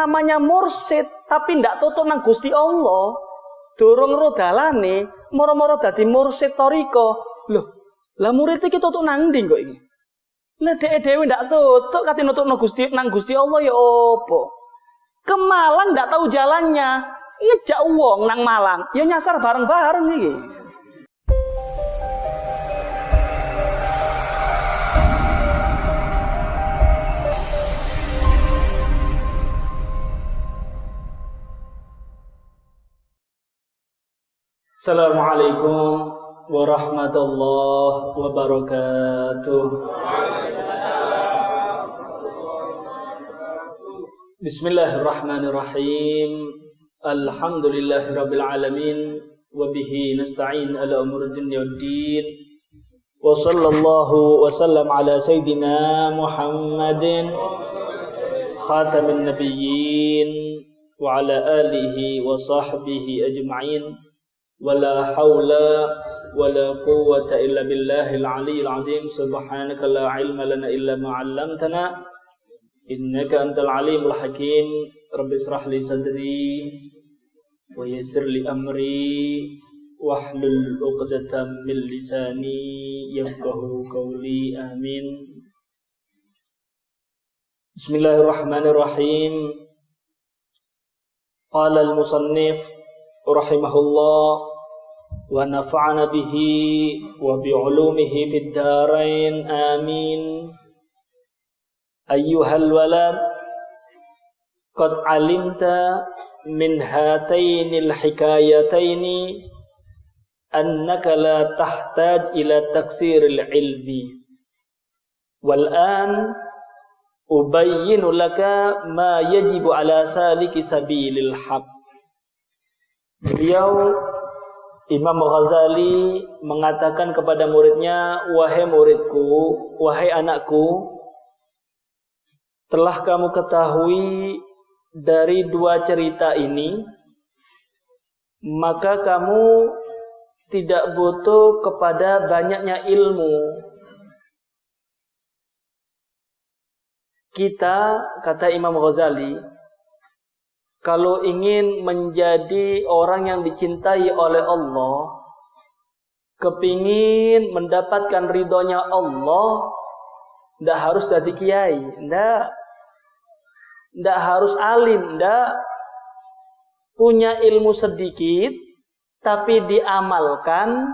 namanya mursid tapi ndak tutuk nang Gusti Allah, durung ro dalane, moro-moro dadi mursid toriko. Loh, lah murid iki tutuk nang ndi kok iki? Lah dhek dhewe ndak tutuk kate nutukno Gusti nang Gusti Allah ya opo? Ke Malang ndak tahu jalannya, ngejak wong nang Malang, ya nyasar bareng-bareng iki. Assalamualaikum warahmatullahi wabarakatuh. Bismillahirrahmanirrahim. Alhamdulillahirabbil alamin wa bihi nasta'in ala umuri dunya waddin. Wa sallallahu wa sallam ala sayidina Muhammadin khatamin nabiyyin wa ala alihi wa sahbihi ajma'in. Wala haula wala quwwata illa billahil aliyyil azim. Subhanaka la ilma lana illa ma 'allamtana innaka antal alimul hakim. Rabbi israh li sadri wa yassir li amri wahlul 'uqdatam min lisani yafqahu qawli. Amin. Bismillahirrahmanirrahim. Qala al-musannif rahimahullah wa nafa'ana bihi wa bi'ulumihi fid dharain. Amin. Ayyuhal walad, qad alimta min hatainil hikayataini annaka la tahtaj ila taksiril ilmi. Wal an ubayyinu laka ma yajibu ala saliki sabilil haq. Beliau Imam Ghazali mengatakan kepada muridnya, wahai muridku, wahai anakku, telah kamu ketahui dari dua cerita ini, maka kamu tidak butuh kepada banyaknya ilmu. Kita, kata Imam Ghazali, kalau ingin menjadi orang yang dicintai oleh Allah, kepingin mendapatkan ridhonya Allah, ndak harus jadi kiai, ndak harus alim, ndak. Punya ilmu sedikit, tapi diamalkan,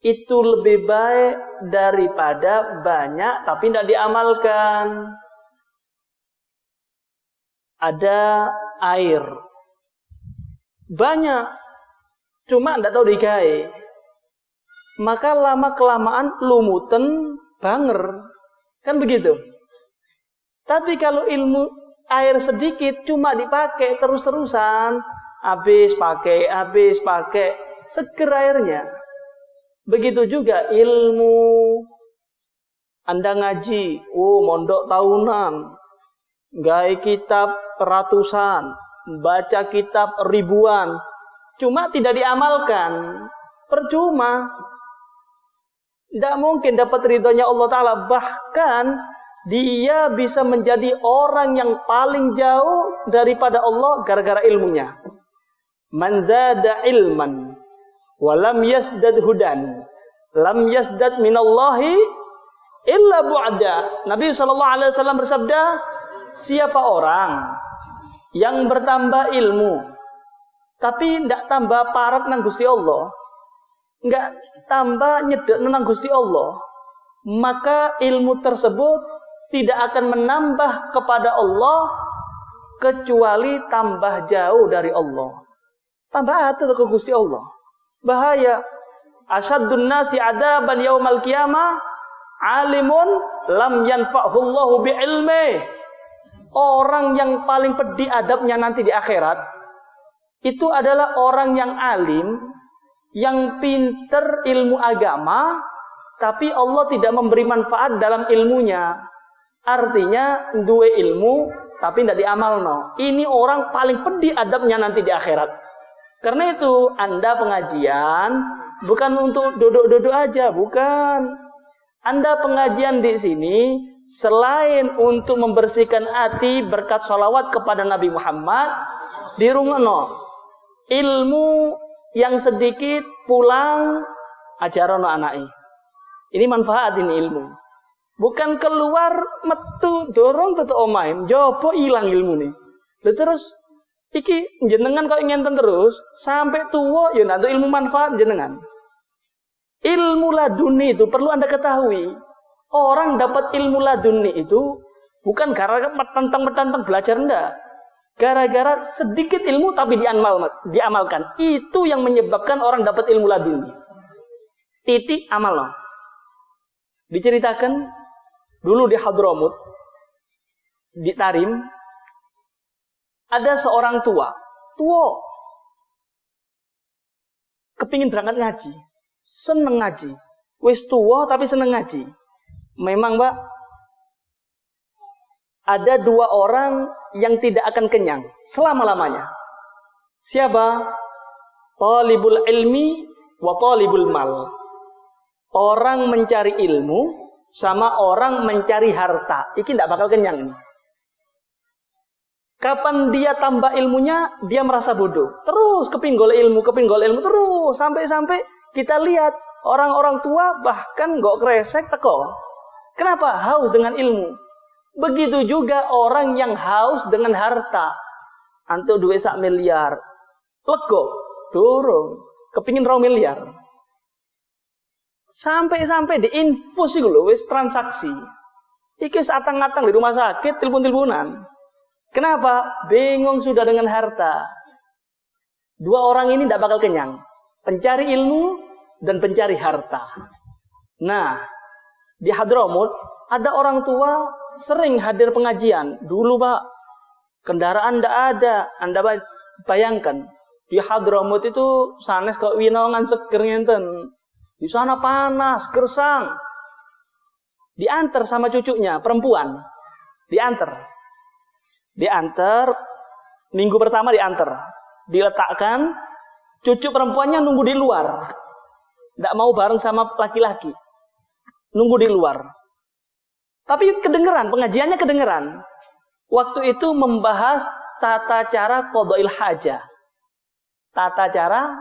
itu lebih baik daripada banyak, tapi ndak diamalkan. Ada air banyak, cuma ndak tahu digawe, maka lama kelamaan lumuten banger, kan begitu. Tapi kalau ilmu air sedikit cuma dipakai terus-terusan, habis pakai, seger airnya. Begitu juga ilmu. Anda ngaji, mondok tahunan, gawe kitab ratusan, baca kitab ribuan, cuma tidak diamalkan, percuma. Tidak mungkin dapat ridhonya Allah Ta'ala. Bahkan dia bisa menjadi orang yang paling jauh daripada Allah gara-gara ilmunya. Man zada ilman walam yasdad hudan lam yasdad minallahi illa bu'da. Nabi SAW bersabda, siapa orang yang bertambah ilmu tapi tidak tambah parek nang Gusti Allah, enggak tambah nyedek nang Gusti Allah, maka ilmu tersebut tidak akan menambah kepada Allah kecuali tambah jauh dari Allah. Tambah hati ke Gusti Allah. Bahaya. Asyaddun nasi adaban yaumal qiyamah alimun lam yanfa'hullahu bi'ilmi. Orang yang paling pedih adabnya nanti di akhirat itu adalah orang yang alim, yang pinter ilmu agama, tapi Allah tidak memberi manfaat dalam ilmunya. Artinya dua ilmu tapi tidak diamalno. Ini orang paling pedih adabnya nanti di akhirat. Karena itu Anda pengajian bukan untuk duduk-duduk aja, bukan. Anda pengajian di sini selain untuk membersihkan hati berkat sholawat kepada Nabi Muhammad, dirungokno ilmu yang sedikit pulang ajaran anai. Ini manfaat ini ilmu. Bukan keluar metu dorong tutu omain, jopo hilang ilmu nih. Terus iki jenengan kok ngenten terus sampai tua ya nanti ilmu manfaat jenengan. Ilmu laduni itu perlu Anda ketahui. Orang dapat ilmu laduni itu bukan gara-gara mentang-mentang belajar enggak. Gara-gara sedikit ilmu tapi diamalkan. Itu yang menyebabkan orang dapat ilmu laduni. Titik amal loh. Diceritakan dulu di Hadramut, di Tarim, ada seorang tua kepingin berangkat ngaji, seneng ngaji, wis tua tapi seneng ngaji. Memang Mbak, ada dua orang yang tidak akan kenyang selama-lamanya. Siapa? Talibul ilmi wa talibul mal. Orang mencari ilmu sama orang mencari harta. Iki tidak bakal kenyang ini. Kapan dia tambah ilmunya, dia merasa bodoh. Terus kepingin golek ilmu terus sampai kita lihat orang-orang tua bahkan nggak kresek teko. Kenapa? Haus dengan ilmu. Begitu juga orang yang haus dengan harta. Antuk duit 1 miliar. Lego, turun. Kepingin 2 miliar. Sampai diinfus itu loh, wis transaksi. Iki satang-atang di rumah sakit, telepon-teleponan. Kenapa? Bingung sudah dengan harta. Dua orang ini tidak bakal kenyang. Pencari ilmu dan pencari harta. Nah, di Hadramut ada orang tua sering hadir pengajian. Dulu Pak, kendaraan tidak ada. Anda bayangkan, di Hadramut itu sanes kok winongan seger ngenten. Di sana panas, gersang. Diantar sama cucunya, perempuan. Diantar, minggu pertama diantar. Diletakkan, cucu perempuannya nunggu di luar. Tidak mau bareng sama laki-laki. Nunggu di luar. Tapi pengajiannya kedengeran. Waktu itu membahas tata cara qada'il hajah. Tata cara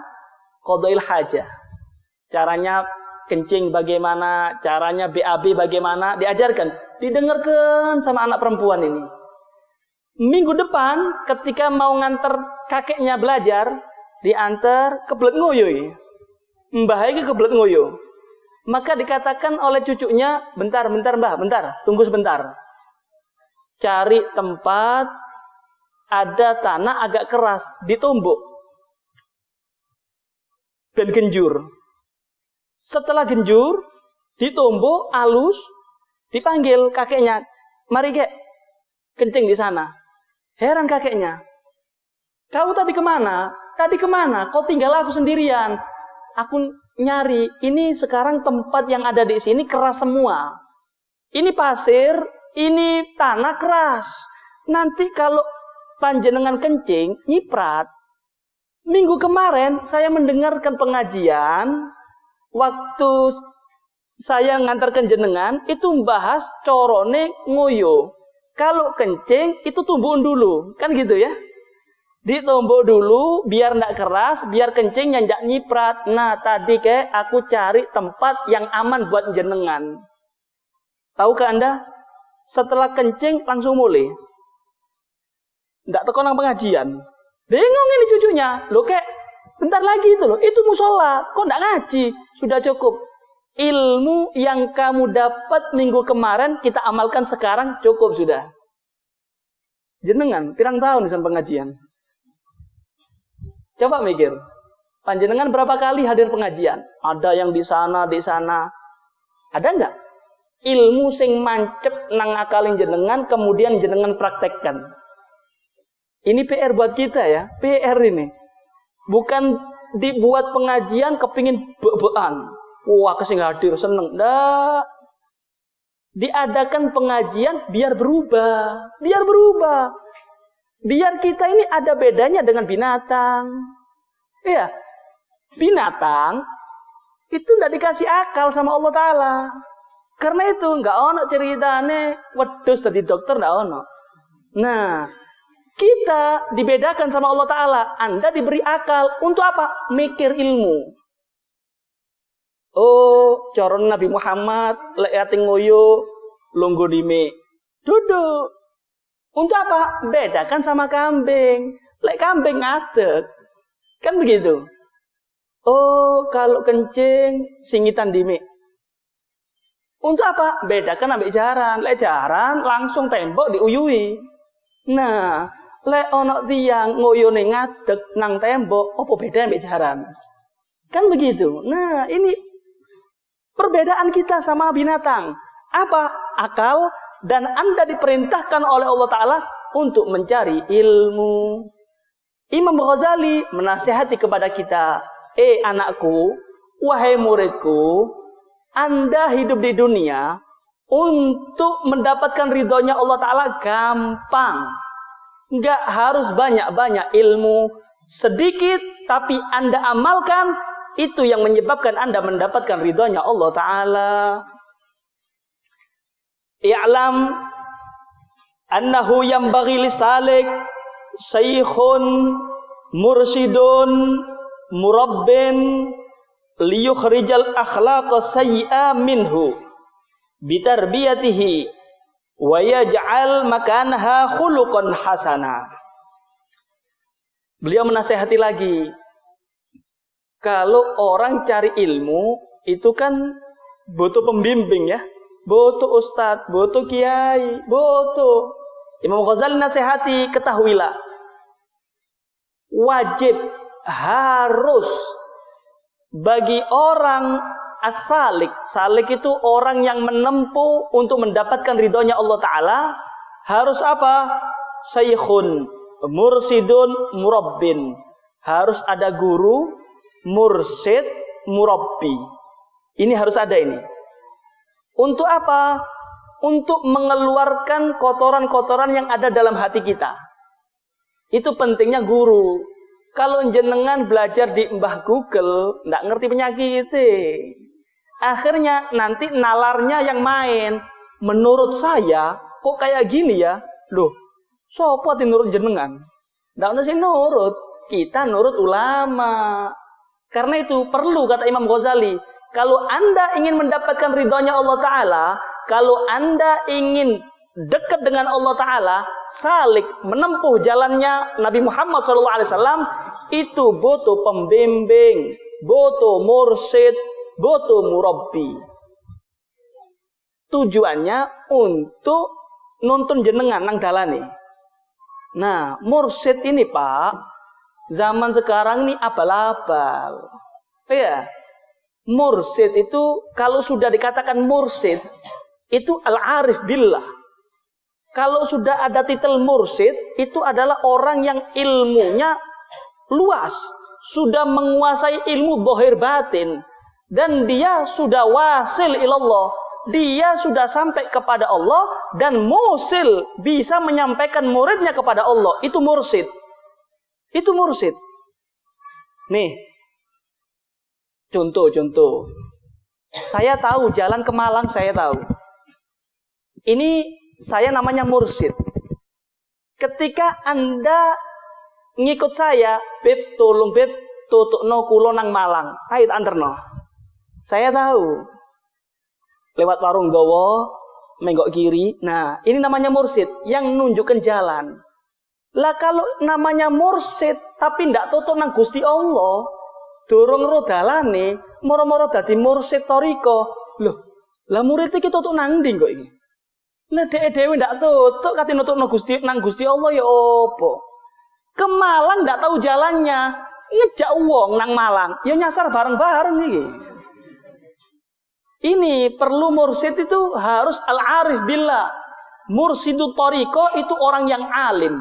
qada'il hajah. Caranya kencing bagaimana, caranya BAB bagaimana, diajarkan. Didengarkan sama anak perempuan ini. Minggu depan ketika mau nganter kakeknya belajar, diantar kebelet ngoyo. Mbah iki kebelet ngoyo. Maka dikatakan oleh cucunya, bentar Mbah, tunggu sebentar. Cari tempat ada tanah agak keras, ditumbuk dan genjur. Setelah genjur, ditumbuk halus, dipanggil kakeknya, mari kek, kencing di sana. Heran kakeknya, kau tadi kemana? Kau tinggal aku sendirian. Aku nyari, ini sekarang tempat yang ada di sini keras semua. Ini pasir, ini tanah keras. Nanti kalau panjenengan kencing, nyiprat. Minggu kemarin saya mendengarkan pengajian, waktu saya ngantarkan jenengan, itu membahas corone ngoyo. Kalau kencing, itu tumbuhin dulu. Kan gitu ya? Ditumbuk dulu, biar tidak keras, biar kencingnya tidak nyiprat. Nah, tadi aku cari tempat yang aman buat jenengan. Tahukah Anda? Setelah kencing, langsung mulai. Tidak tekonang pengajian. Bingung ini cucunya. Loh bentar lagi itu loh. Itu musola. Kok tidak ngaji? Sudah cukup. Ilmu yang kamu dapat minggu kemarin, kita amalkan sekarang, cukup sudah. Jenengan, pirang tahun di pengajian. Coba mikir, panjenengan berapa kali hadir pengajian? Ada yang di sana. Ada enggak? Ilmu sing mancep nang akalin jenengan, kemudian jenengan praktekkan. Ini PR buat kita ya, PR ini. Bukan dibuat pengajian kepingin be-bean. Wah, kesing hadir, seneng. Nggak. Diadakan pengajian biar berubah. Biar kita ini ada bedanya dengan binatang. Iya. Binatang itu tidak dikasih akal sama Allah Ta'ala. Karena itu nggak ono ceritane wedhus dadi dokter, nggak ono. Nah, kita dibedakan sama Allah Ta'ala. Anda diberi akal. Untuk apa? Mikir ilmu. Oh, coron Nabi Muhammad lek ati ngoyo lungguh dime. Duduk. Untuk apa? Bedakan sama kambing. Lek kambing ngadeg. Kan begitu. Oh, kalau kencing singitan dime. Untuk apa? Bedakan ambek jaran. Lek jaran langsung tembok diuyui. Nah, lek ono tiyang ngoyone ngadeg nang tembok, apa beda ambek jaran? Kan begitu. Nah, ini perbedaan kita sama binatang. Apa? Akal, dan Anda diperintahkan oleh Allah Ta'ala untuk mencari ilmu. Imam Ghazali menasihati kepada kita, anakku, wahai muridku, Anda hidup di dunia untuk mendapatkan ridhonya Allah Ta'ala gampang. Nggak harus banyak-banyak ilmu. Sedikit tapi Anda amalkan, itu yang menyebabkan Anda mendapatkan ridhonya Allah Ta'ala. I'lam annahu yanbaghi lisalik syekhun mursyidun murabbin liyukhrijal akhlaqa sayyi'a minhu bitarbiyatihi wa yaj'al makanaha khuluqan hasana. Beliau menasihati lagi, kalau orang cari ilmu itu kan butuh pembimbing ya, butuh ustadz, butuh kiai, butuh. Imam Ghazali nasihati, ketahuilah, wajib, harus bagi orang as-salik. Salik itu orang yang menempuh untuk mendapatkan ridhonya Allah Ta'ala. Harus apa? Syekhun mursidun murabbin. Harus ada guru, mursid, murabbi. Ini harus ada ini. Untuk apa? Untuk mengeluarkan kotoran-kotoran yang ada dalam hati kita. Itu pentingnya guru. Kalau jenengan belajar di Mbah Google, nggak ngerti penyakit. Akhirnya nanti nalarnya yang main. Menurut saya, kok kayak gini ya? Loh, sopo nurut jenengan? Nggak usah nurut. Kita nurut ulama. Karena itu perlu, kata Imam Ghazali, kalau Anda ingin mendapatkan ridhonya Allah Ta'ala, kalau Anda ingin dekat dengan Allah Ta'ala, salik menempuh jalannya Nabi Muhammad SAW, itu butuh pembimbing, butuh mursyid, butuh murabbi. Tujuannya untuk nuntun jenengan nang dalane. Nah, mursyid ini Pak, zaman sekarang nih abal-abal. Ya. Mursyid itu kalau sudah dikatakan mursyid itu al-arif billah. Kalau sudah ada titel mursyid itu adalah orang yang ilmunya luas, sudah menguasai ilmu zahir batin, dan dia sudah wasil ilallah. Dia sudah sampai kepada Allah dan musil, bisa menyampaikan muridnya kepada Allah. Itu mursyid. Itu mursyid. Nih, contoh. Saya tahu jalan ke Malang, saya tahu. Ini saya namanya mursyid. Ketika Anda ngikut saya, Beb, tolong Beb, tutukno kulo nang Malang. Ayo anterno. Saya tahu. Lewat warung dawa, menggok kiri. Nah, ini namanya mursyid yang nunjukkan jalan. Lah kalau namanya mursyid tapi ndak tutuk nang Gusti Allah, dorong rodalane, moro-moro dadi mursyid toriko. Loh, lah murid iki tutuk nang ndi kok iki? Lah dhek dhewe ndak tutuk kate nutukno Gusti nang Gusti Allah ya opo? Ke Malang ndak tahu jalannya, ngejak wong nang Malang, ya nyasar bareng-bareng iki. Ini perlu mursyid itu harus al-arif billah. Mursyidut toriko itu orang yang alim.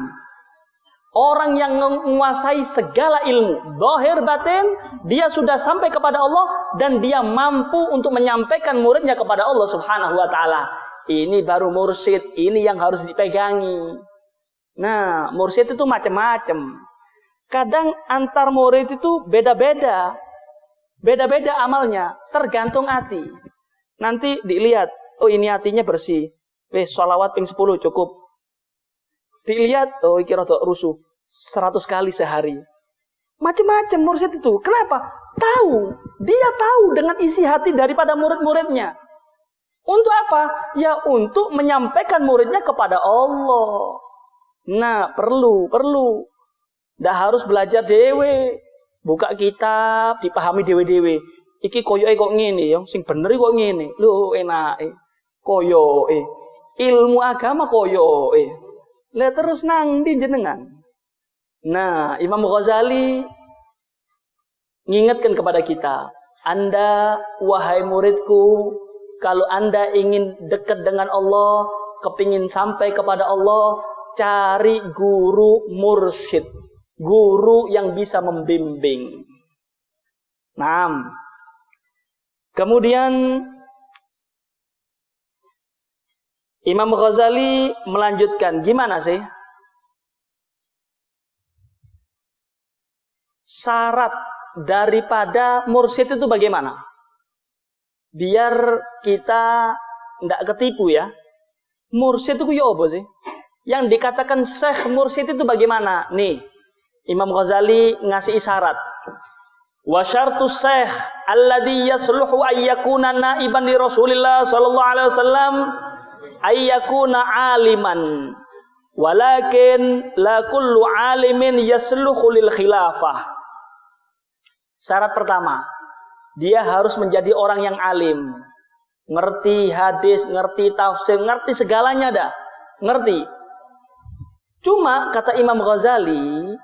Orang yang menguasai segala ilmu, zahir batin, dia sudah sampai kepada Allah dan dia mampu untuk menyampaikan muridnya kepada Allah Subhanahu wa taala. Ini baru mursyid, ini yang harus dipegangi. Nah, mursyid itu macam-macam. Kadang antar murid itu beda-beda. Beda-beda amalnya, tergantung hati. Nanti dilihat oh ini hatinya bersih. Wes sholawat ping 10 cukup. Dilihat, oh iki rada rusuh. 100 kali sehari. Macam-macam mursyid itu. Kenapa? Tahu. Dia tahu dengan isi hati daripada murid-muridnya. Untuk apa? Ya untuk menyampaikan muridnya kepada Allah. Nah, perlu. Ndak harus belajar dewe. Buka kitab, dipahami dewe-dewe. Iki koyoke kok ngene ya, sing bener kok ngene. Lho enake. Koyoke. Ilmu agama koyoke. Lah terus nang ndi jenengan? Nah, Imam Ghazali mengingatkan kepada kita, Anda, wahai muridku, kalau Anda ingin dekat dengan Allah, kepingin sampai kepada Allah, cari guru mursyid, guru yang bisa membimbing. Nah, kemudian Imam Ghazali melanjutkan, gimana sih? Syarat daripada mursyid itu bagaimana? Biar kita tidak ketipu ya. Mursyid itu ya apa sih? Yang dikatakan syekh mursyid itu bagaimana? Nih, Imam Ghazali ngasih isyarat. Wa syartus syekh alladhi yasluhu ayyakuna naiban li Rasulillah sallallahu alaihi wasallam ayyakuna aliman. Walakin la kullu alimin yasluhu lil khilafah. Syarat pertama, dia harus menjadi orang yang alim. Ngerti hadis, ngerti tafsir, ngerti segalanya dah. Ngerti. Cuma kata Imam Ghazali,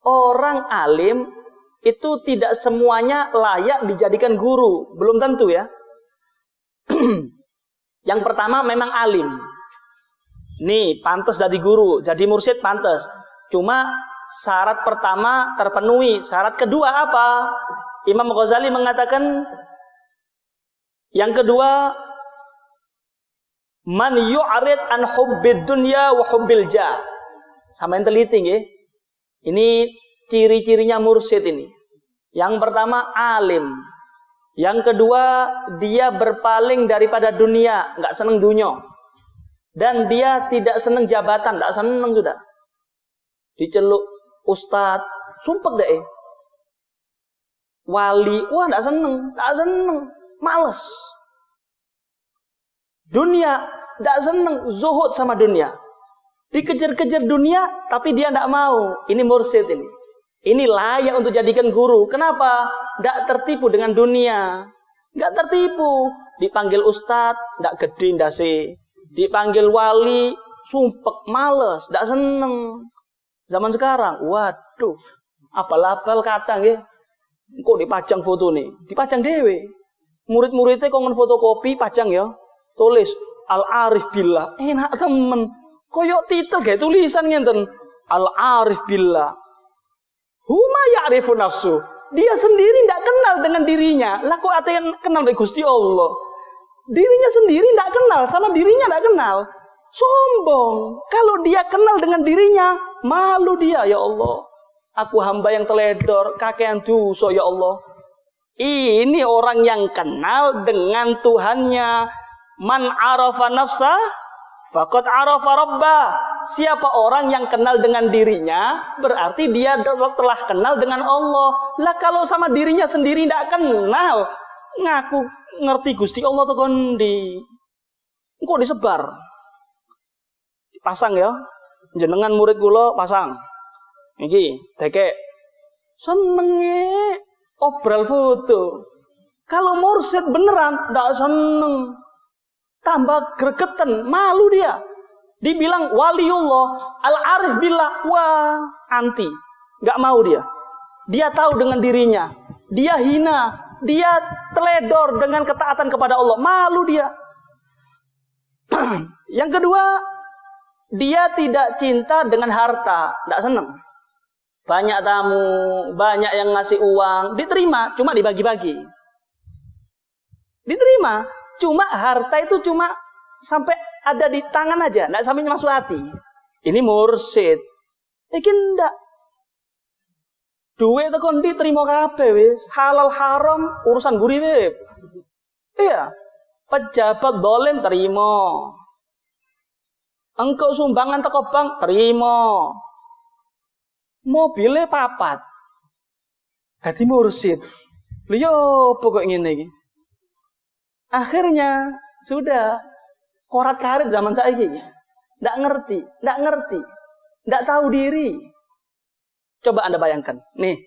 orang alim itu tidak semuanya layak dijadikan guru. Belum tentu ya. Yang pertama memang alim. Nih, pantas jadi guru, jadi mursyid pantas. Cuma syarat pertama terpenuhi. Syarat kedua apa? Imam Ghazali mengatakan yang kedua, man yu'rid an hubbid dunya wa hubbil jah. Samain teliti nggih. Ini ciri-cirinya mursyid ini. Yang pertama alim. Yang kedua dia berpaling daripada dunia, enggak seneng dunia. Dan dia tidak seneng jabatan, enggak seneng sudah. Diceluk ustad, sumpek deh. Wali, wah enggak seneng, males. Dunia, enggak seneng, zuhud sama dunia. Dikejar-kejar dunia, tapi dia enggak mau. Ini mursyid ini. Ini layak untuk jadikan guru. Kenapa? Enggak tertipu dengan dunia. Enggak tertipu. Dipanggil ustad, enggak gede ndase. Dipanggil wali, sumpek, males, enggak seneng. Zaman sekarang, waduh, apal-apal kata nggih. Kok dipajang foto nih? Dipajang dewe. Murid-muridnya kok fotokopi pajang ya. Tulis Al-Arif Billah. Enak temen. Koyok titel kayak tulisan ngenten. Al-Arif Billah. Huma ya'rifu nafsu. Dia sendiri tidak kenal dengan dirinya. Lah kok artinya kenal dengan Gusti Allah? Dirinya sendiri tidak kenal, sama dirinya tidak kenal. Sombong. Kalau dia kenal dengan dirinya, malu dia, ya Allah. Aku hamba yang teledor, kakean dosa, ya Allah. Ini orang yang kenal dengan Tuhannya. Man arafa nafsa, faqad arafa rabbah. Siapa orang yang kenal dengan dirinya, berarti dia telah kenal dengan Allah. Lah kalau sama dirinya sendiri tidak kenal, ngaku ngerti Gusti Allah tuh kondi. Kok disebar? Pasang ya, jenengan murid kula pasang. Iki, deke senenge obral foto. Kalau mursyid beneran ndak seneng. Tambah gregeten, malu dia. Dibilang waliullah, al-arif billah, wah, anti. Enggak mau dia. Dia tahu dengan dirinya. Dia hina, dia teledor dengan ketaatan kepada Allah. Malu dia. Yang kedua, dia tidak cinta dengan harta, tidak senang. Banyak tamu, banyak yang ngasih uang, diterima, cuma dibagi-bagi. Diterima, cuma harta itu cuma sampai ada di tangan aja, tidak sampai masuk hati. Ini mursyid. Iki ndak. Duit itu kon diterima kabeh wis, halal haram urusan buri wis. Iya. Pejabat dolim terima. Engkau sumbangan teko bank terima. Mobilnya papat. Dadi mursid. Liyo pokok ngene iki. Akhirnya sudah korat-karit zaman saiki. Ndak ngerti. Ndak tahu diri. Coba Anda bayangkan. Nih,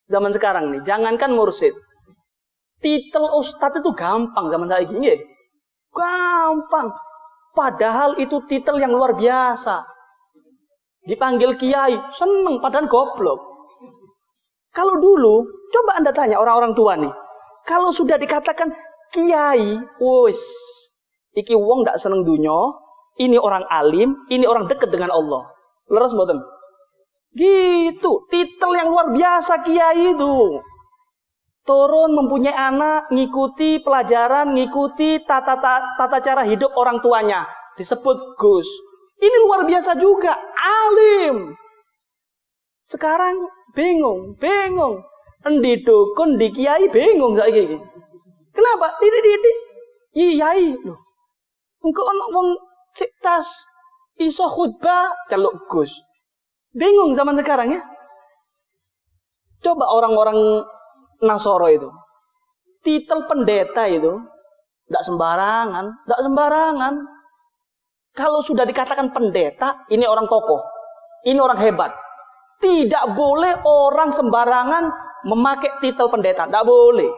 zaman sekarang nih, jangankan mursid. Titel ustadz itu gampang zaman saiki nggih. Gampang. Padahal itu titel yang luar biasa. Dipanggil kiai, seneng padahal goblok. Kalau dulu, coba Anda tanya orang-orang tua nih. Kalau sudah dikatakan kiai, wis, iki wong ndak seneng dunya, ini orang alim, ini orang dekat dengan Allah. Leres mboten? Gitu, titel yang luar biasa kiai itu. Turun mempunyai anak, ngikuti pelajaran, ngikuti tata cara hidup orang tuanya. Disebut Gus. Ini luar biasa juga, alim. Sekarang bingung. Endi dukun, di kiai bingung saiki. Kenapa? Didik. Yai lho. Engko ono wong cek tas iso khutbah celuk Gus. Bingung zaman sekarang ya. Coba orang-orang Nasoro itu. Titel pendeta itu enggak sembarangan. Kalau sudah dikatakan pendeta, ini orang tokoh. Ini orang hebat. Tidak boleh orang sembarangan memakai titel pendeta. Tidak boleh.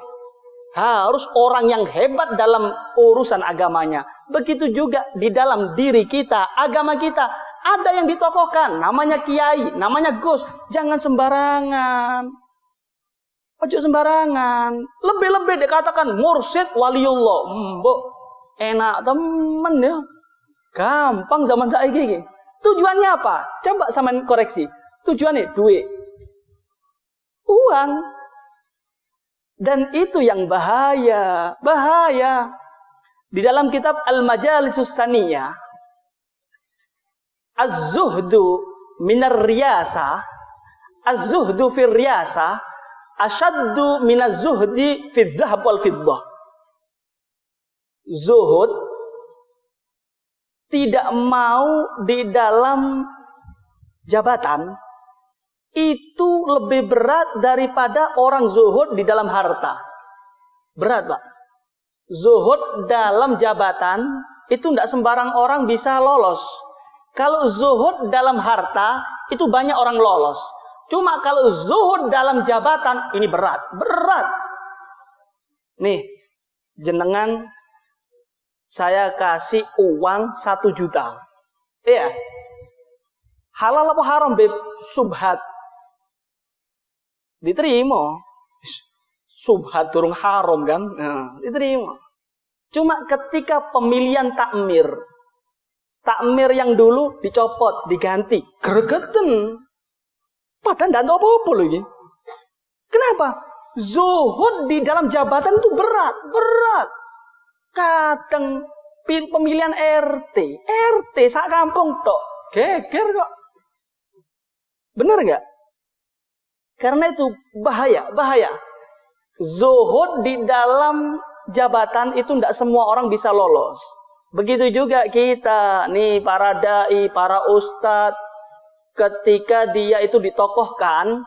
Harus orang yang hebat dalam urusan agamanya. Begitu juga di dalam diri kita, agama kita. Ada yang ditokohkan. Namanya kiai, namanya Gus. Jangan sembarangan. Ojo sembarangan. Lebih-lebih dikatakan mursyid waliullah. Mbok, enak temen ya. Gampang zaman saiki. Tujuannya apa? Coba sampean koreksi. Tujuannya duit. Uang. Dan itu yang bahaya. Di dalam kitab Al-Majalisus Saniyah, Az-zuhdu minar riyasa, az-zuhdu fir riyasa, asyaddu minaz zuhdi fid dhahab wal fiddah. Zuhud tidak mau di dalam jabatan itu lebih berat daripada orang zuhud di dalam harta. Berat, Pak. Zuhud dalam jabatan itu tidak sembarang orang bisa lolos. Kalau zuhud dalam harta itu banyak orang lolos. Cuma kalau zuhud dalam jabatan ini berat. Nih, jenengan saya kasih uang 1 juta. Iya. Halal apa haram, Beb? Subhat. Diterima. Subhat durung haram kan? Nah, diterima. Cuma ketika pemilihan takmir yang dulu dicopot, diganti, gregeten. Padahal tidak tahu apa-apa lagi. Kenapa? Zuhud di dalam jabatan itu berat. Kadang pemilihan RT sak kampung tok, geger kok. Benar nggak? Karena itu bahaya. Zuhud di dalam jabatan itu tidak semua orang bisa lolos. Begitu juga kita, nih para dai, para ustadz, ketika dia itu ditokohkan,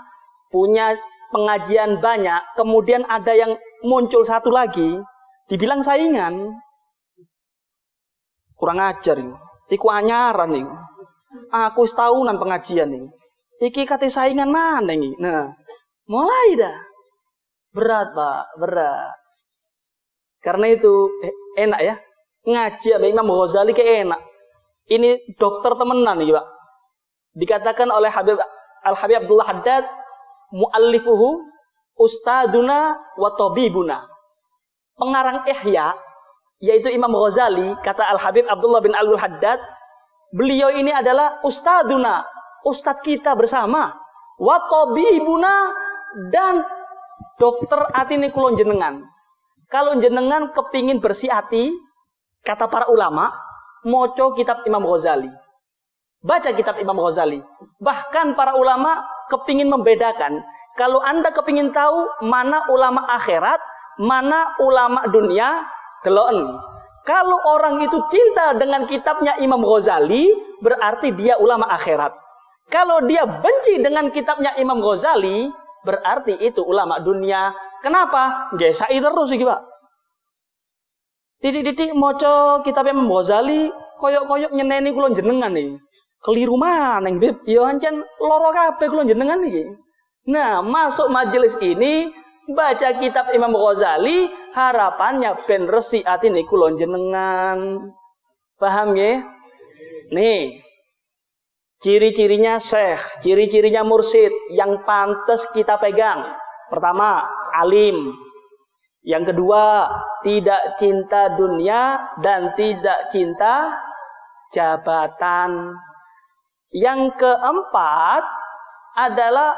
punya pengajian banyak, kemudian ada yang muncul satu lagi, dibilang saingan. Kurang ajar ini. Iku anyaran ini. Aku setahunan pengajian ini. Iki kate saingan mana ini? Nah, mulai dah. Berat, Pak, berat. Karena itu enak ya. Ngaji sama Imam Ghazali kayak enak. Ini dokter temenan nih, Pak. Dikatakan oleh Al-Habib Abdullah Haddad, mu'allifuhu ustaduna wa tabibuna. Pengarang Ihya, yaitu Imam Ghazali, kata Al-Habib Abdullah bin Abdul Haddad, beliau ini adalah ustaduna, ustadz kita bersama, wa tabibuna, dan dokter hati ini kulon jenengan. Kalau jenengan kepingin bersih hati, kata para ulama, moco kitab Imam Ghazali. Baca kitab Imam Ghazali. Bahkan para ulama kepingin membedakan. Kalau Anda kepingin tahu mana ulama akhirat, mana ulama dunia, deloken. Kalau orang itu cinta dengan kitabnya Imam Ghazali, berarti dia ulama akhirat. Kalau dia benci dengan kitabnya Imam Ghazali, berarti itu ulama dunia. Kenapa? Gesai terus iki, Pak. Titik-titik maca kitab Imam Ghazali, koyok-koyok nyeneni kula jenengan nih. Keliru maneng, Beb. Ya ancen lara kabeh kula jenengan iki. Nah, masuk majelis ini baca kitab Imam Ghazali, harapannya ben resi atine kula jenengan. Paham ya? Nih. Ciri-cirinya syekh, ciri-cirinya mursyid yang pantas kita pegang. Pertama, alim. Yang kedua, tidak cinta dunia dan tidak cinta jabatan. Yang keempat adalah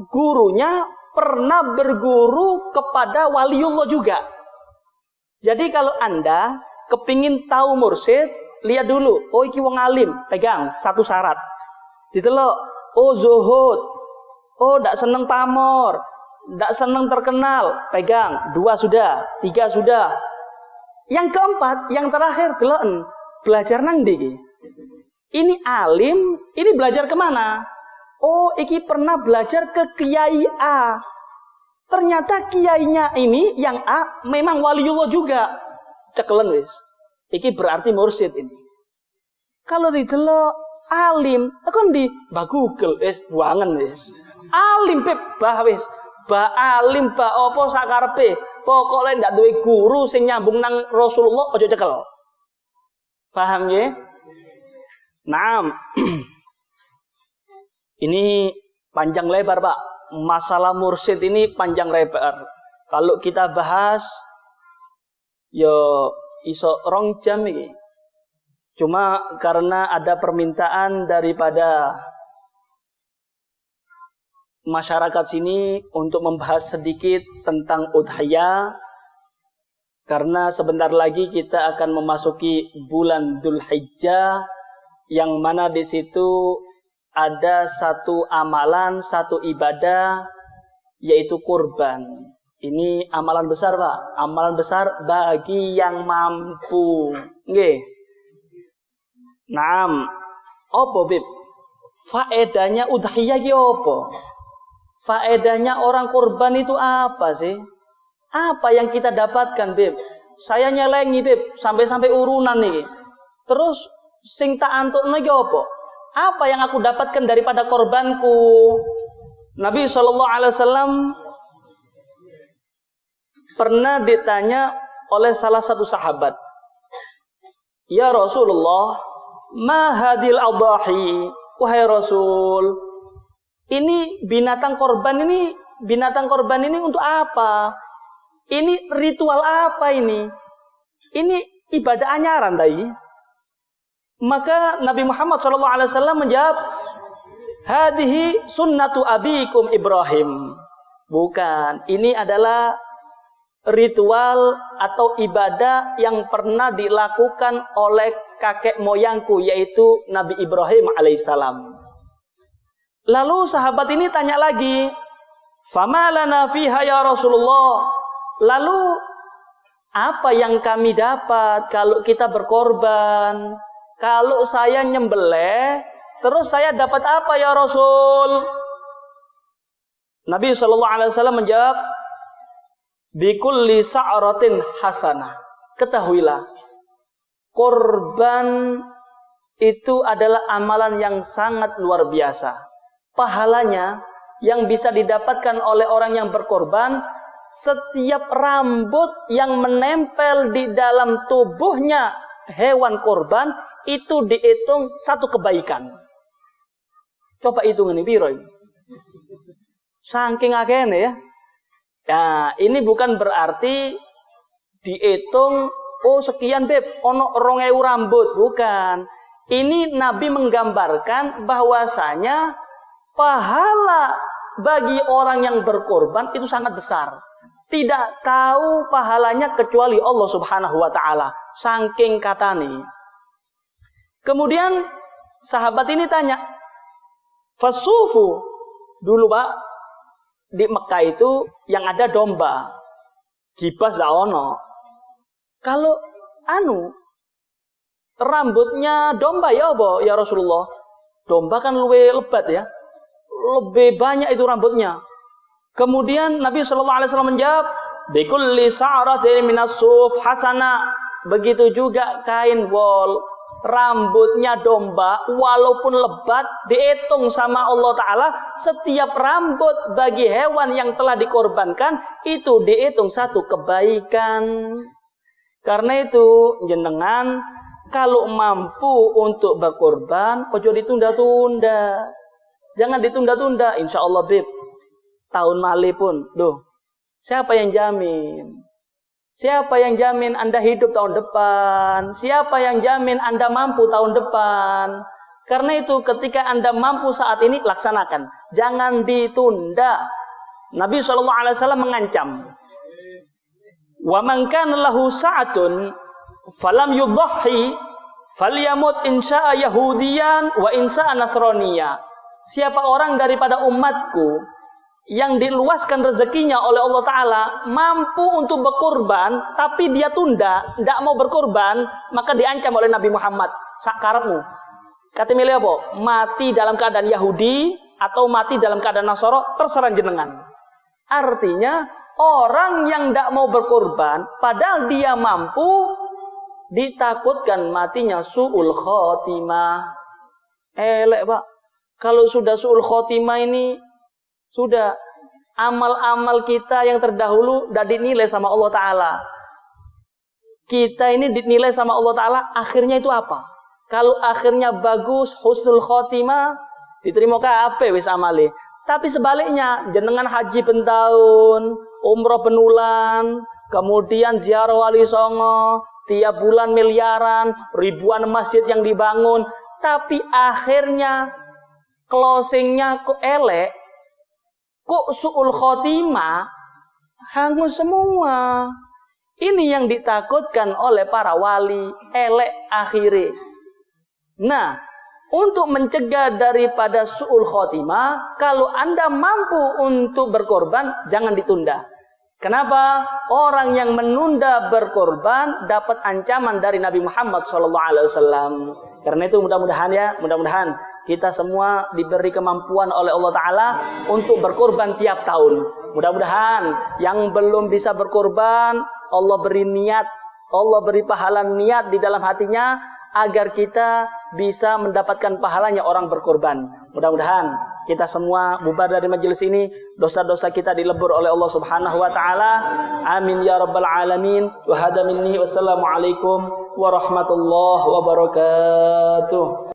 gurunya pernah berguru kepada waliullah juga. Jadi kalau Anda kepingin tahu mursyid, lihat dulu, oh iki wong alim, pegang satu syarat. Ditelok, oh zuhud, oh ndak seneng pamor, ndak seneng terkenal, pegang, 2 sudah, 3 sudah. Yang keempat, yang terakhir, delok belajar nang ndi. Ini alim, ini belajar kemana? Oh, iki pernah belajar ke Kiai A. Ternyata kiainya ini yang A memang waliullah juga. Cekelen wis. Iki berarti mursyid ini. Kalau didelok alim, tekan di Mbah Google wis buangen wis. Alim pep bah wis. Ba alim ba apa sakarepe. Pokoke ndak duwe guru sing nyambung nang Rasulullah aja cekel. Paham ya? Naam. Ini panjang lebar, Pak. Masalah mursyid ini panjang lebar. Kalau kita bahas yo iso 2 jam ini. Cuma karena ada permintaan daripada masyarakat sini untuk membahas sedikit tentang udhiyah, karena sebentar lagi kita akan memasuki bulan Dzulhijjah, yang mana di situ ada satu amalan, satu ibadah, yaitu kurban. Ini amalan besar, Pak. Amalan besar bagi yang mampu. Nggih. Naam. Apa, Bib? Faedahnya udhiyah ki apa? Faedahnya orang kurban itu apa sih? Apa yang kita dapatkan, Bib? Saya nyelengi, Bib, sampai urunan nih. Terus sing tak antukno iki apa? Apa yang aku dapatkan daripada korbanku? Nabi SAW pernah ditanya oleh salah satu sahabat, ya Rasulullah, ma hadil adhahi? Wahai Rasul, ini binatang korban ini untuk apa? Ini ritual apa ini? Ini ibadah anyaran tadi. Maka Nabi Muhammad SAW menjawab, hadihi sunnatu abikum Ibrahim. Bukan, ini adalah ritual atau ibadah yang pernah dilakukan oleh kakek moyangku, yaitu Nabi Ibrahim alaihissalam. Lalu sahabat ini tanya lagi, fama lana fiha ya Rasulullah. Lalu apa yang kami dapat kalau kita berkorban? Kalau saya nyembelih, terus saya dapat apa ya Rasul? Nabi SAW menjawab, bikulli sa'ratin hasanah. Ketahuilah, korban itu adalah amalan yang sangat luar biasa. Pahalanya yang bisa didapatkan oleh orang yang berkorban, setiap rambut yang menempel di dalam tubuhnya hewan korban, itu dihitung 1 kebaikan. Coba hitung ini piro ini. Saking akehne ya. Nah, ini bukan berarti dihitung oh sekian beb, ono 2000 rambut, bukan. Ini Nabi menggambarkan bahwasanya pahala bagi orang yang berkorban itu sangat besar. Tidak tahu pahalanya kecuali Allah Subhanahu wa taala. Saking katane. Kemudian sahabat ini tanya, fasufu, dulu Pak, di Mekah itu yang ada domba, gibas gak ono. Kalau rambutnya domba ya apa ya Rasulullah? Domba kan lebih lebat ya. Lebih banyak itu rambutnya. Kemudian Nabi SAW menjawab, bikulli sa'ratin minas suf hasana. Begitu juga kain wol, rambutnya domba walaupun lebat dihitung sama Allah Ta'ala, setiap rambut bagi hewan yang telah dikorbankan itu dihitung satu kebaikan. Karena itu jenengan kalau mampu untuk berkorban ojo ditunda-tunda, jangan ditunda-tunda. Insya Allah bib tahun mali pun siapa yang jamin? Siapa yang jamin Anda hidup tahun depan? Siapa yang jamin Anda mampu tahun depan? Karena itu ketika Anda mampu saat ini, laksanakan. Jangan ditunda. Nabi SAW mengancam. Wa man kana lahu sa'atun falam yudhhi falyamut insya'a yahudiyan wa insya'a nasraniya. Siapa orang daripada umatku yang diluaskan rezekinya oleh Allah Ta'ala, mampu untuk berkorban, tapi dia tunda, tidak mau berkorban, maka diancam oleh Nabi Muhammad. Sakarapmu. Kata milih apa? Mati dalam keadaan Yahudi, atau mati dalam keadaan Nasoro, terserah jenengan. Artinya, orang yang tidak mau berkorban, padahal dia mampu, ditakutkan matinya su'ul khotimah. Elek Pak, kalau sudah su'ul khotimah ini, sudah amal-amal kita yang terdahulu sudah dinilai sama Allah Ta'ala. Kita ini dinilai sama Allah Ta'ala, akhirnya itu apa? Kalau akhirnya bagus, husnul khotimah, diterima kabeh wis amale. Tapi sebaliknya, jenengan haji pentahun, umroh penulan, kemudian ziarah wali songo, tiap bulan miliaran, ribuan masjid yang dibangun, tapi akhirnya closingnya kok elek, kok su'ul khotimah, hangus semua. Ini yang ditakutkan oleh para wali, elek akhirnya. Nah, untuk mencegah daripada su'ul khotimah, kalau Anda mampu untuk berkorban, jangan ditunda. Kenapa? Orang yang menunda berkorban dapat ancaman dari Nabi Muhammad SAW. Karena itu mudah-mudahan kita semua diberi kemampuan oleh Allah Ta'ala untuk berkorban tiap tahun. Mudah-mudahan yang belum bisa berkorban, Allah beri niat, Allah beri pahala niat di dalam hatinya, agar kita bisa mendapatkan pahalanya orang berkorban. Mudah-mudahan kita semua bubar dari majelis ini, dosa-dosa kita dilebur oleh Allah Subhanahu wa Ta'ala. Amin ya rabbal alamin. Wa hada minni, wassalamualaikum warahmatullahi wabarakatuh.